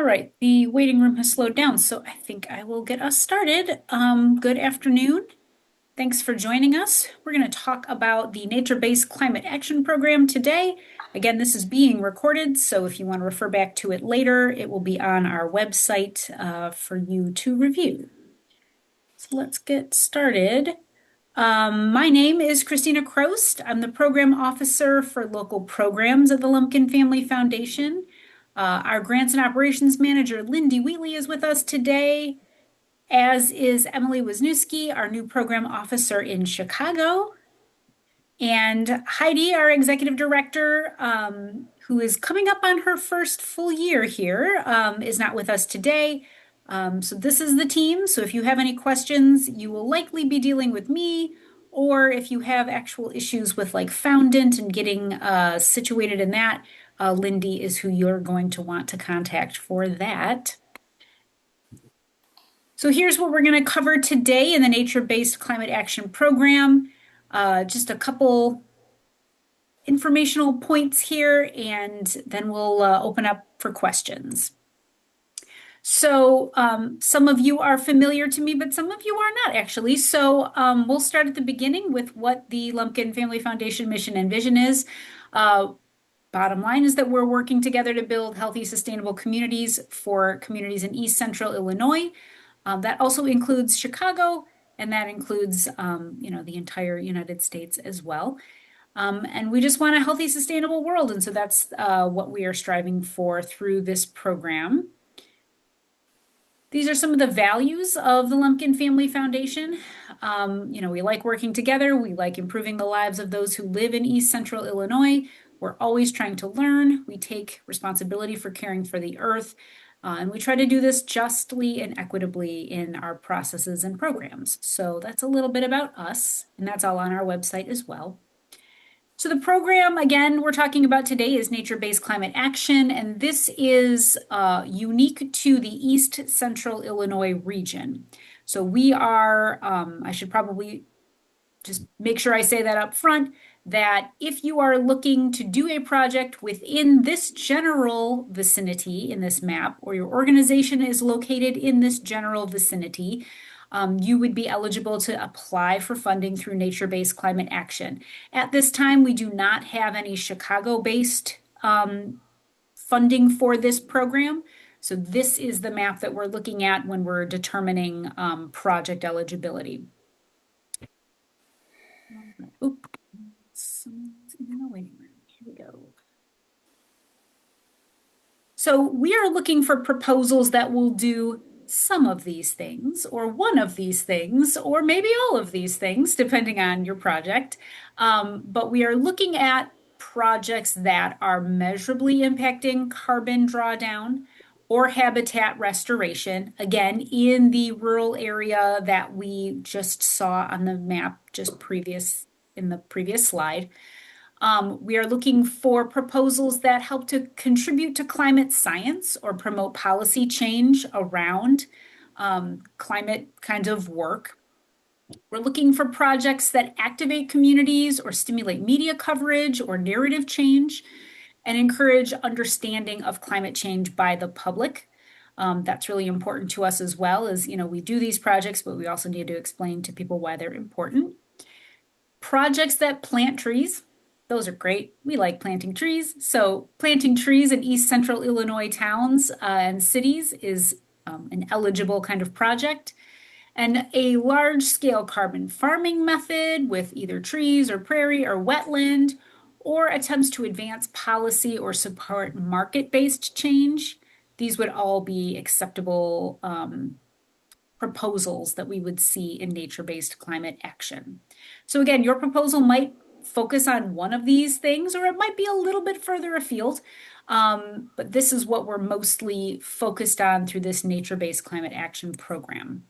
All right, the waiting room has slowed down, so I think I will get us started. Good afternoon. Thanks for joining us. We're going to talk about the Nature-Based Climate Action Program today. Again, this is being recorded, so if you want to refer back to it later, it will be on our website for you to review. So let's get started. My name is Christina Krost. I'm the program officer for local programs at the Lumpkin Family Foundation. Our grants and operations manager, Lindy Wheatley, is with us today, as is Emily Wisniewski, our new program officer in Chicago. And Heidi, our executive director, who is coming up on her first full year here, is not with us today. So this is the team. So if you have any questions, you will likely be dealing with me, or if you have actual issues with like Foundant and getting situated in that, Lindy is who you're going to want to contact for that. So here's what we're going to cover today in the Nature-Based Climate Action Program. Just a couple informational points here, and then we'll open up for questions. So some of you are familiar to me, but some of you are not actually. So we'll start at the beginning with what the Lumpkin Family Foundation mission and vision is. Bottom line is that we're working together to build healthy, sustainable communities for communities in East Central Illinois. That also includes Chicago, and that includes, the entire United States as well. And we just want a healthy, sustainable world. And so that's what we are striving for through this program. These are some of the values of the Lumpkin Family Foundation. We like working together. We like improving the lives of those who live in East Central Illinois. We're always trying to learn. We take responsibility for caring for the earth. And we try to do this justly and equitably in our processes and programs. So that's a little bit about us, and that's all on our website as well. So the program, again, we're talking about today is Nature-Based Climate Action, and this is unique to the East Central Illinois region. So we are, I should probably just make sure I say that up front, that if you are looking to do a project within this general vicinity in this map, or your organization is located in this general vicinity, you would be eligible to apply for funding through Nature-Based Climate Action. At this time, we do not have any Chicago-based funding for this program. So this is the map that we're looking at when we're determining project eligibility. Oops, someone's in the waiting room. Here we go. So we are looking for proposals that will do some of these things, or one of these things, or maybe all of these things, depending on your project. But we are looking at projects that are measurably impacting carbon drawdown or habitat restoration, again, in the rural area that we just saw on the map in the previous slide. We are looking for proposals that help to contribute to climate science or promote policy change around climate kind of work. We're looking for projects that activate communities or stimulate media coverage or narrative change and encourage understanding of climate change by the public. That's really important to us as well, as we do these projects, but we also need to explain to people why they're important. Projects that plant trees. Those are great. We like planting trees. So planting trees in East Central Illinois towns and cities is an eligible kind of project. And a large-scale carbon farming method with either trees or prairie or wetland, or attempts to advance policy or support market-based change. These would all be acceptable proposals that we would see in nature-based climate action. So again, your proposal might focus on one of these things, or it might be a little bit further afield. But this is what we're mostly focused on through this Nature-Based Climate Action Program.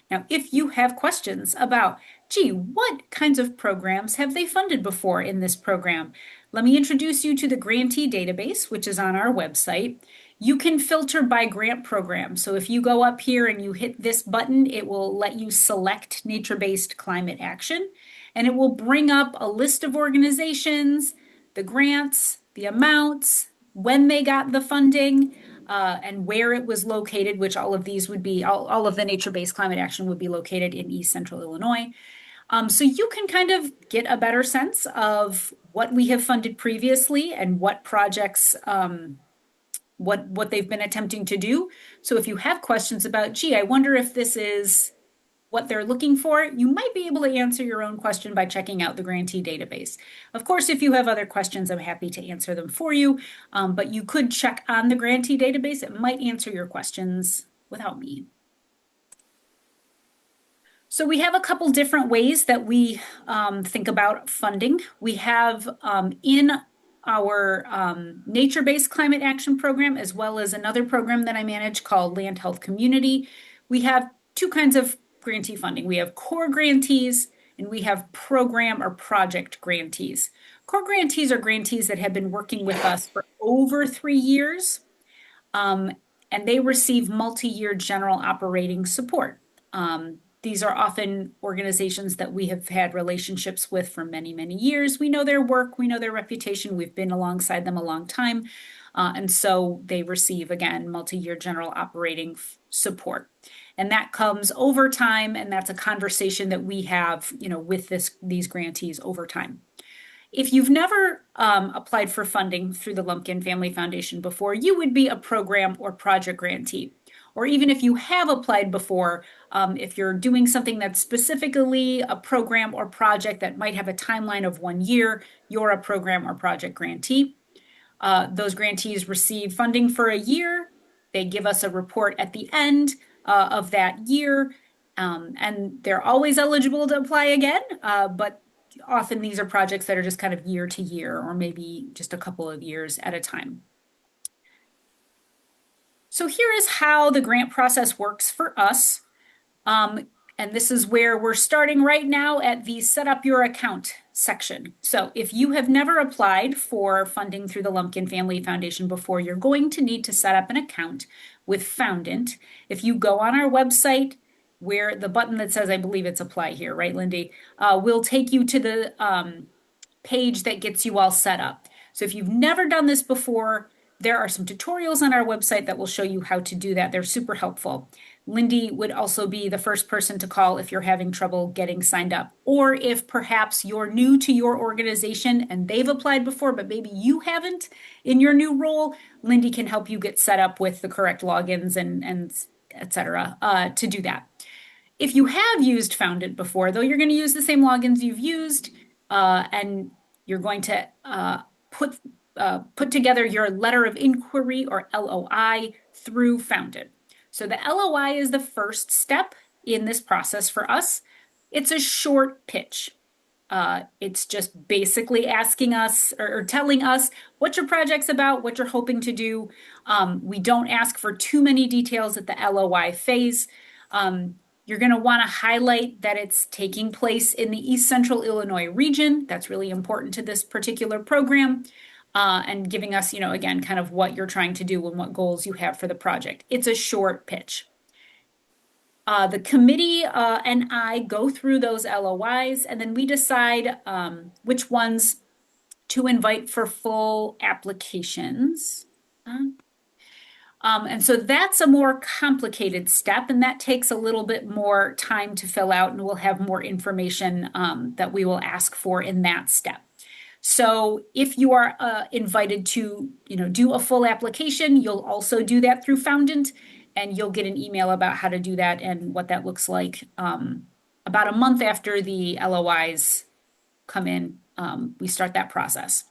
Now, if you have questions about, gee, what kinds of programs have they funded before in this program? Let me introduce you to the grantee database, which is on our website. You can filter by grant program. So if you go up here and you hit this button, it will let you select nature-based climate action, and it will bring up a list of organizations, the grants, the amounts, when they got the funding. and where it was located, which all of these would be, all of the nature-based climate action would be located in East Central Illinois. So you can kind of get a better sense of what we have funded previously and what projects, what they've been attempting to do. So if you have questions about, gee, I wonder if this is what they're looking for, you might be able to answer your own question by checking out the grantee database. Of course, if you have other questions, I'm happy to answer them for you, but you could check on the grantee database. It might answer your questions without me. So we have a couple different ways that we think about funding. We have in our nature-based climate action program, as well as another program that I manage called Land Health Community, we have two kinds of grantee funding. We have core grantees and we have program or project grantees. Core grantees are grantees that have been working with us for over 3 years, and they receive multi-year general operating support. These are often organizations that we have had relationships with for many, many years. We know their work, we know their reputation, we've been alongside them a long time. And so they receive, again, multi-year general operating support. And that comes over time, and that's a conversation that we have, with these grantees over time. If you've never applied for funding through the Lumpkin Family Foundation before, you would be a program or project grantee. Or even if you have applied before, if you're doing something that's specifically a program or project that might have a timeline of 1 year, you're a program or project grantee. Those grantees receive funding for a year. They give us a report at the end of that year, and they're always eligible to apply again, but often these are projects that are just kind of year to year, or maybe just a couple of years at a time. So here is how the grant process works for us. And this is where we're starting right now at the set up your account section. So if you have never applied for funding through the Lumpkin Family Foundation before, you're going to need to set up an account with Foundant. If you go on our website, where the button that says, I believe it's apply here, right, Lindy, will take you to the page that gets you all set up. So if you've never done this before, there are some tutorials on our website that will show you how to do that. They're super helpful. Lindy would also be the first person to call if you're having trouble getting signed up, or if perhaps you're new to your organization and they've applied before, but maybe you haven't in your new role. Lindy can help you get set up with the correct logins and et cetera to do that. If you have used Foundant before, though, you're going to use the same logins you've used, and you're going to put together your letter of inquiry, or LOI, through Foundant. So the LOI is the first step in this process for us. It's a short pitch. It's just basically asking us or telling us what your project's about, what you're hoping to do. We don't ask for too many details at the LOI phase. You're going to want to highlight that it's taking place in the East Central Illinois region. That's really important to this particular program. And giving us, again, kind of what you're trying to do and what goals you have for the project. It's a short pitch. The committee and I go through those LOIs, and then we decide which ones to invite for full applications. And so that's a more complicated step, and that takes a little bit more time to fill out, and we'll have more information that we will ask for in that step. So if you are invited to, do a full application, you'll also do that through Foundant, and you'll get an email about how to do that and what that looks like about a month after the LOIs come in. We start that process.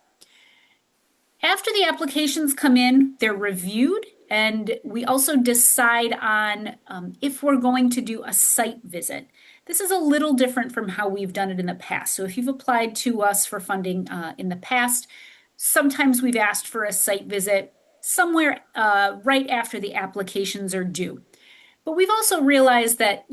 After the applications come in, they're reviewed, and we also decide on if we're going to do a site visit. This is a little different from how we've done it in the past. So if you've applied to us for funding in the past, sometimes we've asked for a site visit somewhere right after the applications are due. But we've also realized that,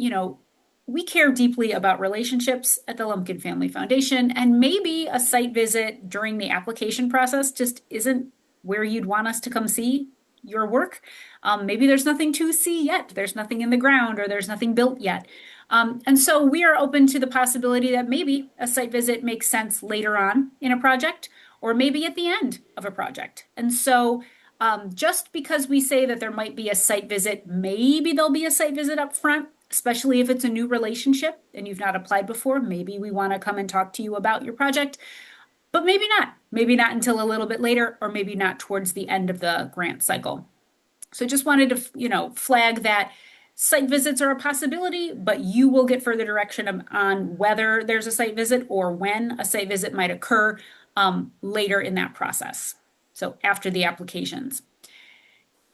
we care deeply about relationships at the Lumpkin Family Foundation, and maybe a site visit during the application process just isn't where you'd want us to come see your work. Maybe there's nothing to see yet. There's nothing in the ground, or there's nothing built yet. And so we are open to the possibility that maybe a site visit makes sense later on in a project, or maybe at the end of a project. And so Just because we say that there might be a site visit, maybe there'll be a site visit up front, especially if it's a new relationship and you've not applied before. Maybe we want to come and talk to you about your project, but maybe not. Maybe not until a little bit later, or maybe not towards the end of the grant cycle. So just wanted to, flag that site visits are a possibility, but you will get further direction on whether there's a site visit or when a site visit might occur later in that process. So after the applications.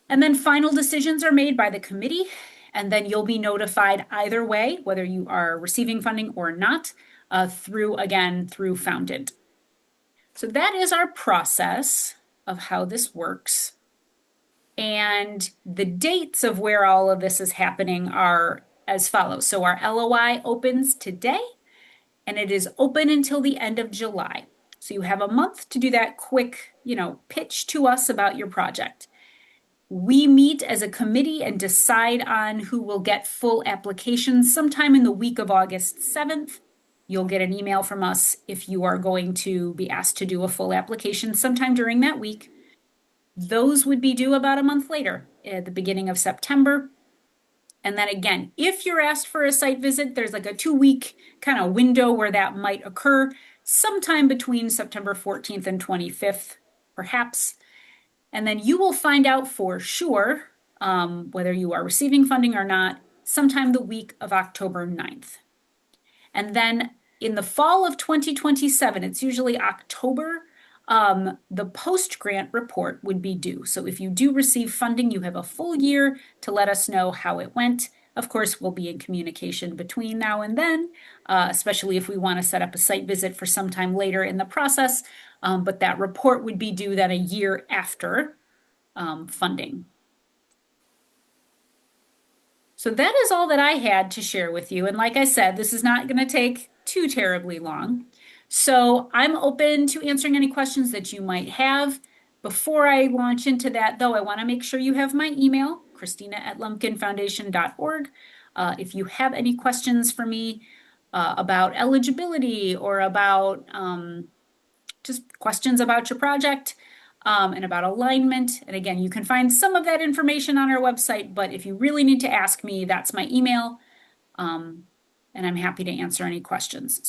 And then final decisions are made by the committee, and then you'll be notified either way, whether you are receiving funding or not, through Founded. So that is our process of how this works. And the dates of where all of this is happening are as follows. So our LOI opens today, and it is open until the end of July. So you have a month to do that quick, pitch to us about your project. We meet as a committee and decide on who will get full applications sometime in the week of August 7th. You'll get an email from us if you are going to be asked to do a full application sometime during that week. Those would be due about a month later at the beginning of September. And then again, if you're asked for a site visit, there's like a 2-week kind of window where that might occur sometime between September 14th and 25th, perhaps. And then you will find out for sure whether you are receiving funding or not sometime the week of October 9th. And then in the fall of 2027, it's usually October, the post-grant report would be due. So if you do receive funding, you have a full year to let us know how it went. Of course, we'll be in communication between now and then, especially if we want to set up a site visit for sometime later in the process. But that report would be due then a year after funding. So that is all that I had to share with you. And like I said, this is not going to take too terribly long. So I'm open to answering any questions that you might have. Before I launch into that, though, I want to make sure you have my email, Christina@lumpkinfoundation.org. If you have any questions for me about eligibility or about just questions about your project and about alignment. And again, you can find some of that information on our website, but if you really need to ask me, that's my email. And I'm happy to answer any questions.